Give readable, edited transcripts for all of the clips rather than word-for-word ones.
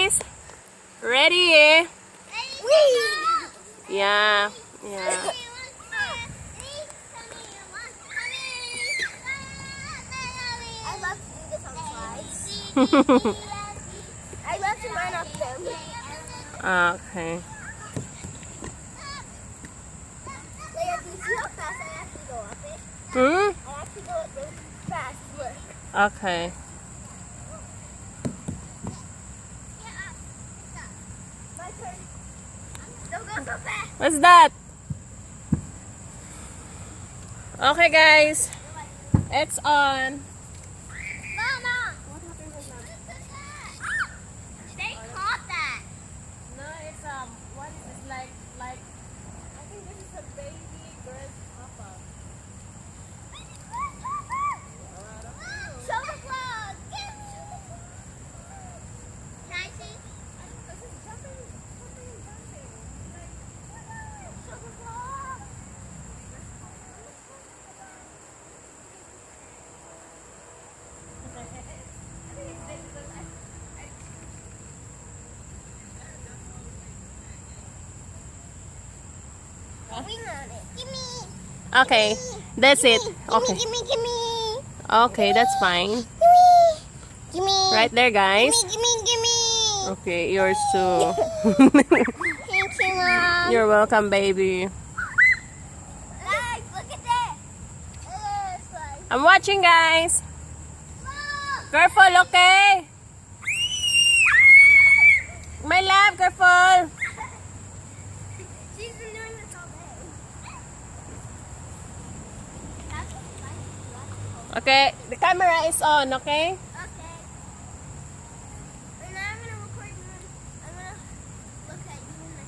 guys. Ready? Yeah. Yeah. I love to do this on slides. I love to run up them. Okay. Leia, do you see how fast I actually go up it? Hmm? I actually go up really fast. Look. Okay. My turn. Don't go so fast. What's that? Okay, guys. It's on. Mama! What happened with Mama? They caught that. No, it's what is this like? I think this is a baby grasshopper. Show the vlog. Can I see? This is jumping. Show the vlog. Wing on it. Gimme. Okay, that's it. Okay. Gimme. Okay, that's fine. Gimme. Right there, guys. Gimme. Okay, yours too. Thank you, Mom. You're welcome, baby. Guys, look at this. I'm watching, guys. Mom. Careful, okay? My love, careful. She's been doing this all day. Okay, the camera is on, okay? Okay. And now I'm gonna record you. I'm gonna look at you and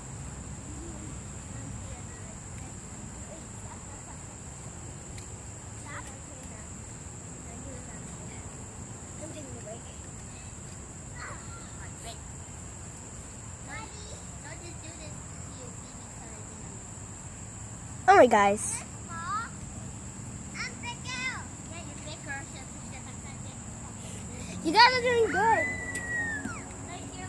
I'm taking a break. Alright, guys. You guys are doing good. Thank you.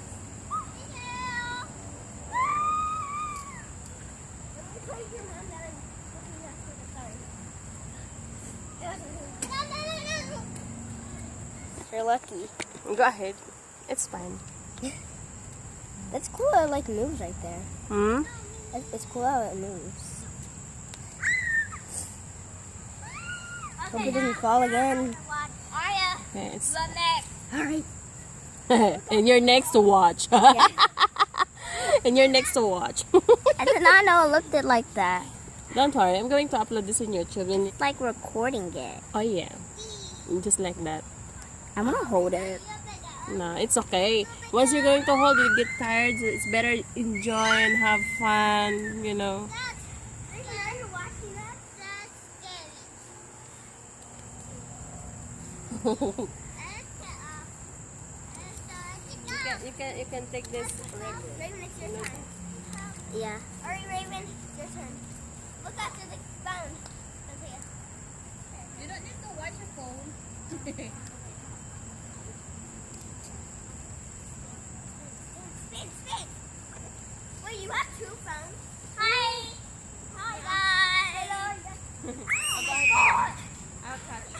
You're lucky. Go ahead. It's fine. That's cool how it like moves right there. Hmm? It's cool how it moves. Hope it didn't fall again. Okay, it's Alright. and you're next to watch. And you're next to watch. I did not know it looked like that. Don't worry, I'm going to upload this in YouTube. And It's like recording it. oh yeah, just like that. I'm gonna hold it. No, it's okay. Once you're going to hold, you get tired. So it's better enjoy and have fun. You know. You can take this. Raven, it's your turn. Yeah. Alright, Raven, it's your turn. Look after the phone. You don't need to watch your phone. Spin. Wait, you have two phones? Hi. Hi, guys. Hello. I'll touch you.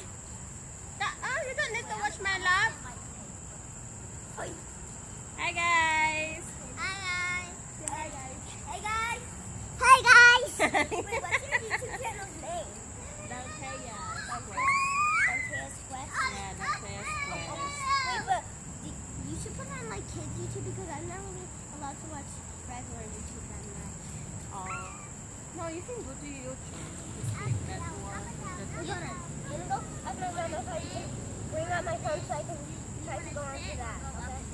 Oh, you don't need to watch my love. Hi guys. Hi, guys. Hey, guys. Hi, guys. Wait, what's your YouTube channel's name? Danteya. Danteya's Quest? Yeah, Danteya's Quest. Wait, but you should put it on like kids YouTube because I'm not really allowed to watch regular YouTube that much. Oh. No, you can go to YouTube. Just click that one. Hold on. Let me go. I'm gonna know how you can bring out my phone so I can try to go onto that. Okay.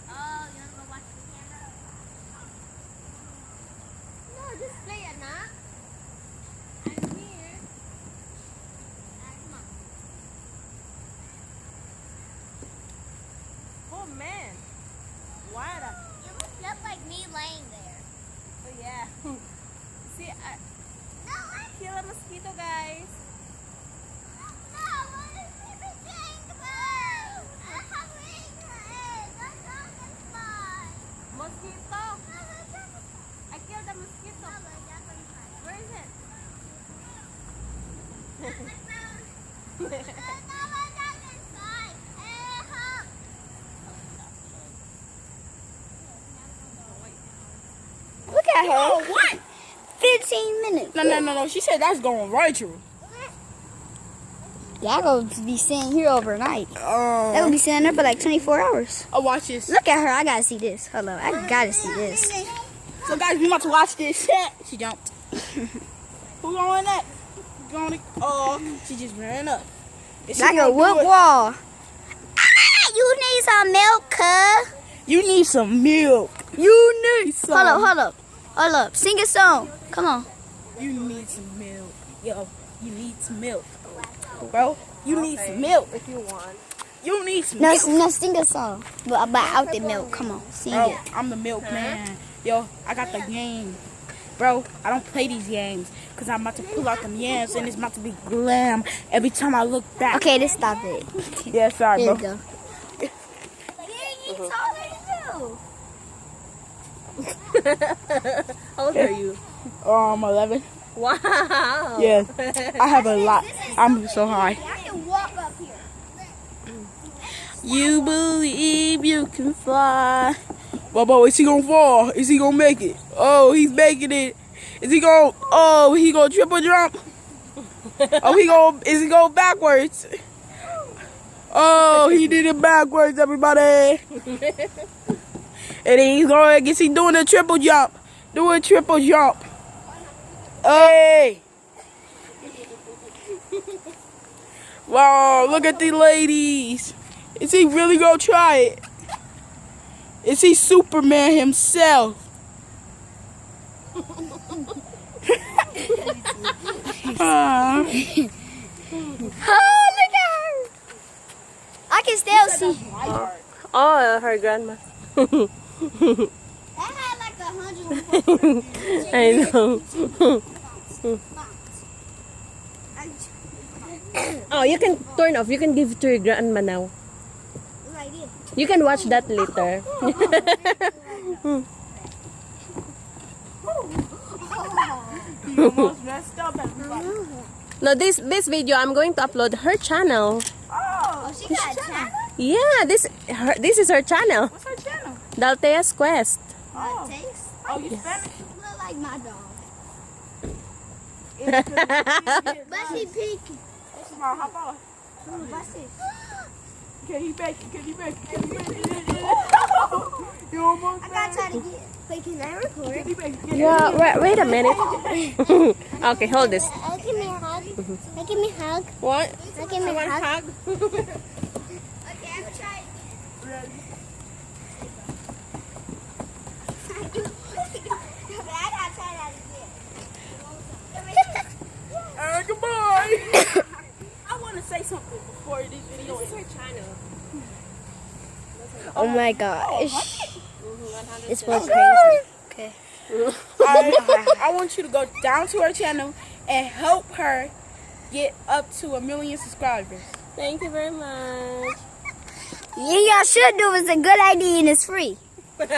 Oh, you wanna go watch the camera? No, just play, anak. I'm here. Come on. Oh man. What a... You look just like me laying there. Oh yeah. See, I kill a mosquito, guys. No, what is everything about? at her. What? 15 minutes. No. She said that's going right through. Y'all gonna be sitting here overnight. Y'all gonna be sitting there for like 24 hours. I'll watch this. Look at her. I gotta see this. Hold on. I gotta see this. So guys, we about to watch this. She jumped. Who going that? Going? Oh, she just ran up. Is she Like a gonna do wood it? wall. Ah, you need some milk, cuz. You need some milk. You need some. Hold up. Sing a song. Come on. You need some milk. Yo, you need some milk. Bro, you need some milk. If you want. You need some No, milk. no, sing a song. But about the milk. Come on. Sing Bro, it. I'm the milkman. Yo, I got the game. Bro, I don't play these games because I'm about to pull out them yams and it's about to be glam every time I look back. Okay, let's stop it. Yeah, sorry, Here bro. we go. How old are you? 11. Wow. Yeah, I have a lot. I'm so high. I can walk up here. You believe you can fly. Bobo, is he gonna fall? Is he gonna make it? Oh, he's making it. Is he gonna? Oh, he gonna triple jump? Oh, is he going backwards? Oh, he did it backwards, everybody. And then he's going. Is he doing a triple jump? Do a triple jump. Hey. Wow, look at the ladies. Is he really gonna try it? Is he Superman himself? Oh, look at her. I can still see. Oh, her grandma. That had like 140. I know. Oh, you can turn off. You can give it to your grandma now. Good idea. You can watch that later. He almost messed up, everybody. No, this video I'm going to upload her channel. Oh, she got a channel? Yeah, this is her channel. What's her channel? Daltea's Quest. Oh, Taste? oh, you Spanish? Look like my dog. But But she peeking. hop on. What's this? Can he make it? Can he make it? Can he make it? You almost I gotta try to get. Wait, can I record? Can he make it? Can he Yeah, wait a minute. Okay, hold this. Give me a hug. Give me a hug. What? Give me a hug. Hug? Okay, I'm trying. I gotta try that again. Goodbye. I want to say something before this video. This is her channel. Oh my gosh. It's so crazy. Okay. I want you to go down to her channel and help her get up to 1 million subscribers. Thank you very much. Yeah, y'all should do. It's a good idea and it's free. And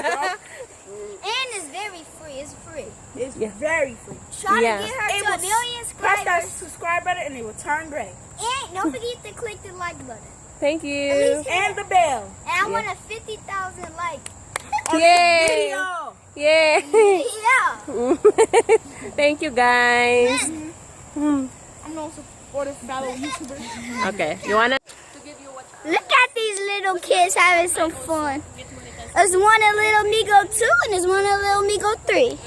it's very free. It's free. It's very free. Try Yeah. to get her It to was- 1 million Press that subscribers. subscribe button and it will turn gray. And don't forget to click the like button. Thank you. And the bell. And I want a 50,000 likes. Yay! Video. Yay! Yeah. Thank you guys. I'm also supportive fellow YouTuber. Okay, you wanna? Look at these little kids having some fun. There's one in Little Migo 2 and there's one in Little Migo 3.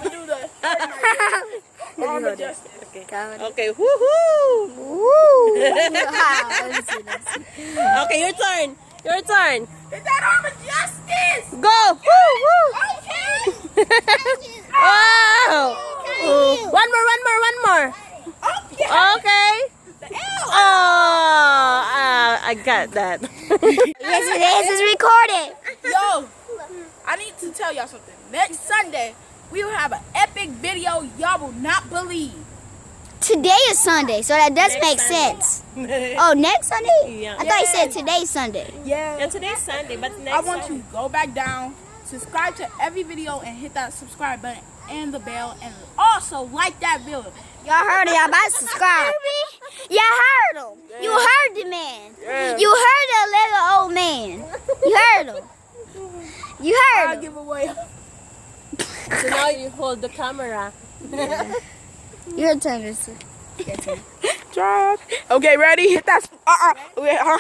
We do the arm adjustment. Okay, woohoo! Woo! Okay, your turn. Your turn. Is that arm adjustment? Go! Woo! Woo! Wow! One more. Okay. Oh, I got that. Yes, it is. It's recorded. Yo, I need to tell y'all something. Next Sunday, we will have an epic video y'all will not believe. Today is Sunday, so that does make sense. Oh, next Sunday? Yeah. I thought you said today's Sunday. Yeah. And today's Sunday, but next I want Sunday. you to go back down, subscribe to every video, and hit that subscribe button and the bell, and also like that video. Y'all heard it. Y'all about to subscribe. Y'all heard him. You heard the man. You heard the little old man. You heard him. You heard I'll him. give away. So now you hold the camera. Your turn, Mister. Your turn. Josh. Okay, ready? Hit that. Wait, huh?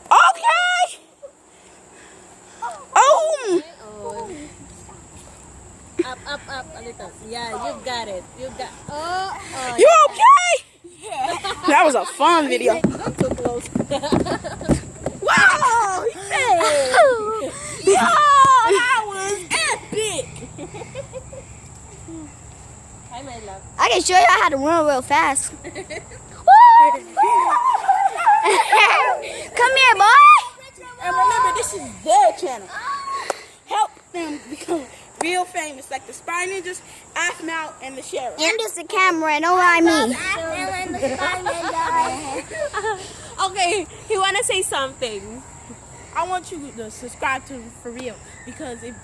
Okay. Oh. Up, a little. Yeah, you got it. You got. Oh. You okay? That was a fun video. Don't too close. Wow. Yo, that was epic. Hi, my love. I can show you how to run real fast. Come here, boy. And remember, this is their channel. Help them become real famous, like the Spy Ninjas, Afmal, and the Sheriff. I'm just a camera, know what I mean? Okay, you wanna say something? I want you to subscribe to them for real, because it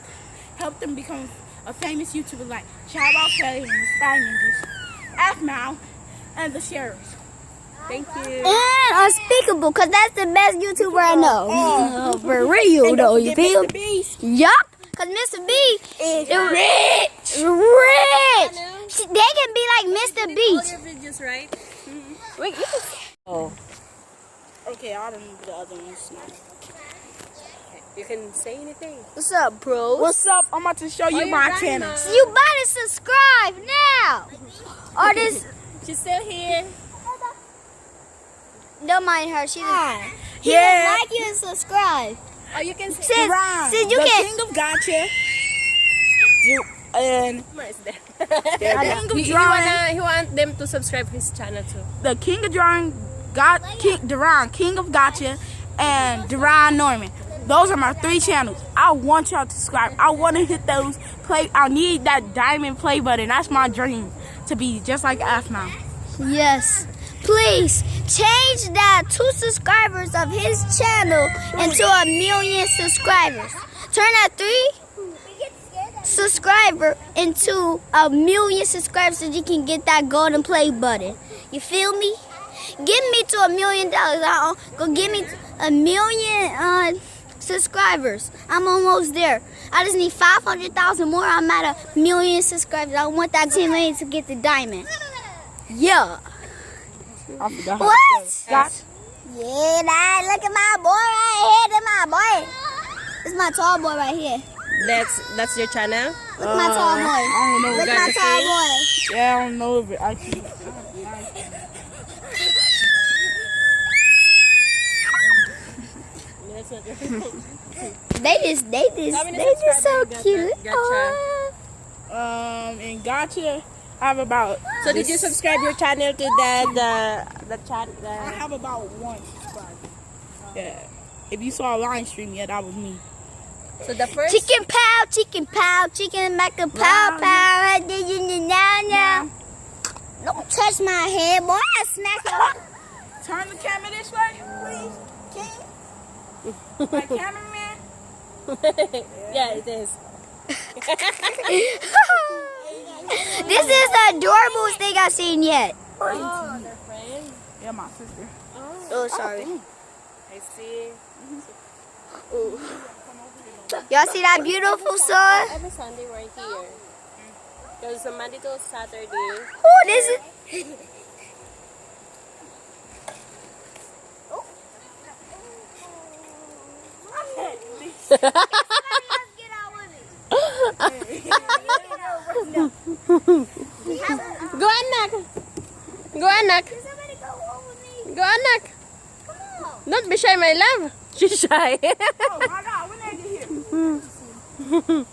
helped them become a famous YouTuber like Child Out Play and the Spy Ninjas, Afmal, and the Sheriff. Thank you. And Unspeakable, because that's the best YouTuber I know. Oh. For real, And though, don't you forget feel? Mr. Beast. Yup, because Mr. B Is rich. They can be like Mr. All Beast. your videos, right? Wait, you can... Oh, Okay, I don't remember the other ones now. you can say anything. What's up, bros? What's up? I'm about to show you Oh, my you're channel. done, You better subscribe now. Or this, She's still here. don't mind her. She doesn't Yeah. like you to subscribe. Oh, you can say... Since you the can. King of Gotcha. And Where is that? the King of He Drawing. want them to subscribe his channel too. The King of Drawing, King of Gotcha, and Duran Norman. Those are my 3 channels. I want y'all to subscribe. I want to hit those play. I need that diamond play button. That's my dream, to be just like Afmal. Yes. Please change that 2 subscribers of his channel into 1,000,000 subscribers. Turn that 3 subscriber into 1,000,000 subscribers so you can get that golden play button. You feel me? Get me to $1,000,000. Go get me 1,000,000 subscribers. I'm almost there. I just need 500,000 more. I'm at 1,000,000 subscribers. I want that 10 million to get the diamond. Yeah. I forgot. What? Got Yeah, Dad. Look at my boy right here. That's my boy. This is my tall boy right here. That's your channel? Look at my tall boy. I don't know. Look at got my the tall face? boy. Yeah, I don't know if it actually. That's not your... They just so cute. Gotcha. In Gotcha, I have about. So did you subscribe your channel to the chat? I have about 1 subscriber. Yeah. If you saw a line stream, yeah, that was me. So the first... Chicken pow, chicken make a pow pow. Now. Don't touch my head, boy. I smack you. Turn the camera this way, please, King. My cameraman. Yeah, it is. This is the adorablest thing I've seen yet. Oh, they're friends. Yeah, my sister. Oh, sorry. I see. Y'all see that beautiful sun? Every Sunday we're here. Because Monday to Saturday. Oh, this is. Go anak! Go anak! Go anak! Don't be shy, my love. She's shy. Oh my God, when they get here?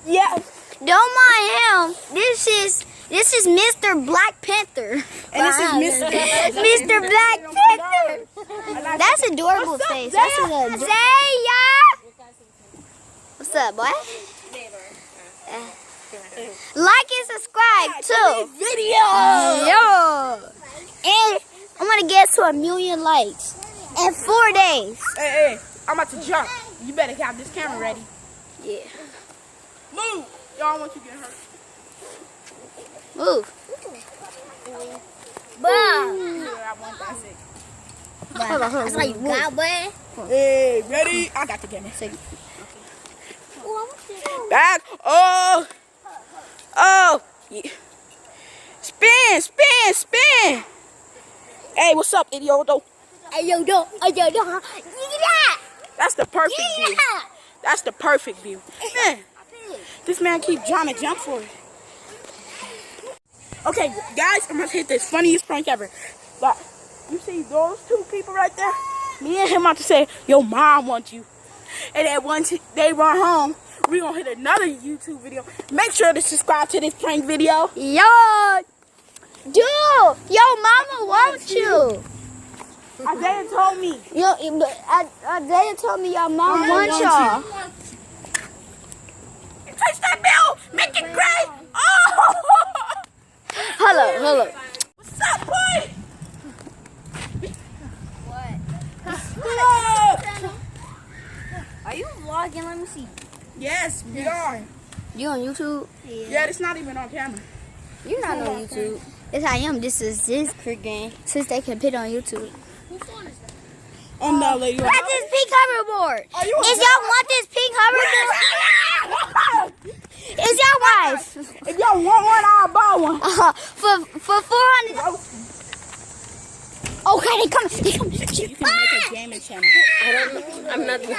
Yeah. Don't mind him. This is Mr. Black Panther. And this is Mr. Mr. Black Panther. That's adorable face. That's adorable. Zaya. What's up, boy? Like and subscribe too. Video. Yo. And I'm gonna get to 1,000,000 likes in 4 days. Hey, I'm about to jump. You better have this camera ready. Yeah. Move. Y'all want you to get hurt. Move. Yeah, I want that sick. That's how you got, boy. Hey, ready? I got the camera. Ooh, Back. Oh. Oh. Yeah. Spin, spin, spin. Hey, what's up, idioto? That's the perfect view. That's the perfect view. Man, this man keep trying to jump for it. Okay, guys, I'm gonna hit this funniest prank ever. But you see those two people right there? Me and him about to say, your mom wants you. And then once they run home, we gonna hit another YouTube video. Make sure to subscribe to this prank video. Yo, dude, your mama wants you. Isaiah told me. Isaiah told me your mom wants y'all. Touch that bell, make it great. Oh! Hold up. What's up, boy? Are you vlogging? Let me see. Yes, we are. You on YouTube? Yeah, it's not even on camera. You're not on YouTube. Yes, I am. This is this cricket game. Since they can put on YouTube. I'm not letting you. That's this pink hoverboard. If y'all want this pink hoverboard, it's your wife. If y'all want one, I'll buy one. For 400. Okay, they come. You can make a gaming channel. I don't know. I'm not good.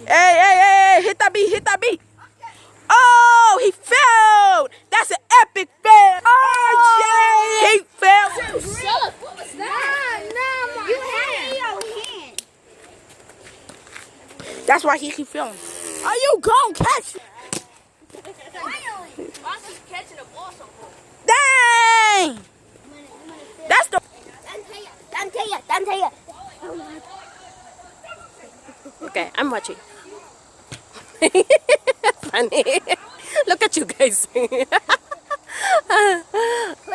Hey, hit that beat. Oh, he failed. That's an epic fail. Oh, Jay, he failed. What was that? You had it in your hand. That's why he keep failing. Are you gonna catch it? Catching a ball so cool. Dang. That's the... Dante. Okay, I'm watching. Funny. Look at you guys. Put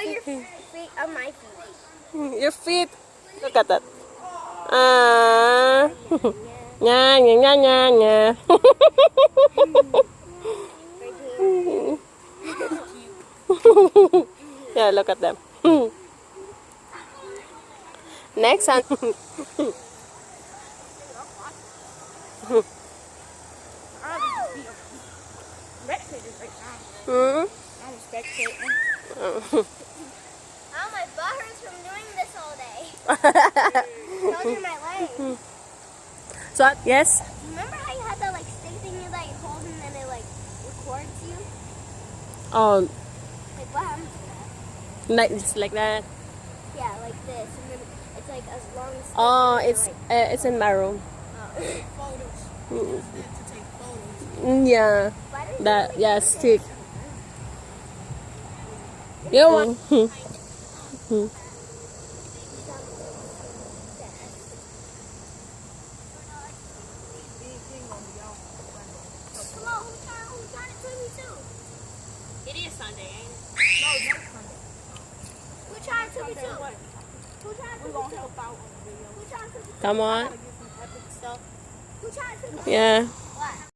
your feet on my feet. Your feet. Look at that. Nya. Yeah, look at them. Next one. I'm spectating. Oh, my butt hurts from doing this all day. Those are my legs. So, yes? Remember how you had that like stick thing that you hold and then it like records you? Oh, Like what happens to that? like it's like that. Yeah, like this, and then it's like as long as. Oh, it's in my room. Yeah, that stick. You know what? Come on, who's trying to me too? It is Sunday, ain't it? No, next Sunday. Who trying to me too? Who trying to We're me gonna too? help out on the video. Who trying to me too? Come on. Get some epic stuff. Who trying to me too? Yeah. What?